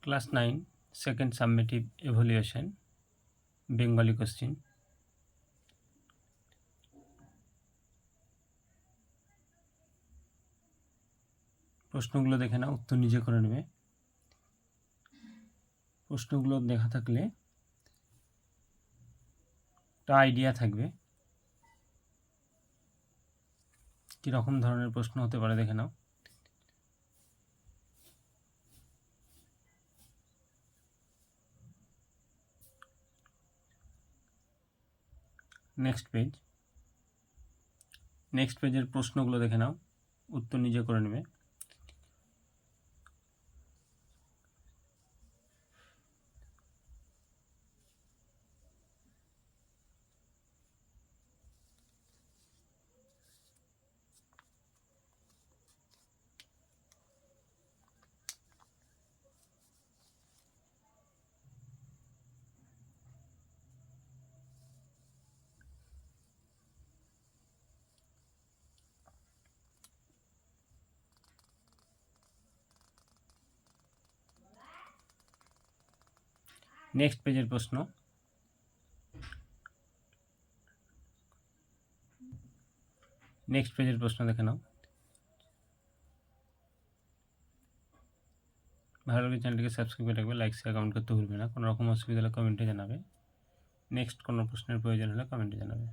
Class 9 second সাবমেটিভ evaluation Bengali question. প্রশ্নগুলো দেখে নাও, উত্তর নিজে করে নেবে। প্রশ্নগুলো দেখা থাকলে একটা আইডিয়া থাকবে কীরকম ধরনের প্রশ্ন হতে পারে, দেখে নাও। নেক্সট পেজের প্রশ্নগুলো দেখে নাও, উত্তর নিজে করে নেবে। নেক্সট পেজের প্রশ্ন, দেখে নাও। ভালো লাগে চ্যানেলটিকে সাবস্ক্রাইব করে রাখবে, লাইক শেয়ার কমেন্ট করতে ভুলবে না। কোনো রকম অসুবিধা হলে কমেন্টে জানাবে। নেক্সট কোনো প্রশ্নের প্রয়োজন হলে কমেন্টে জানাবে।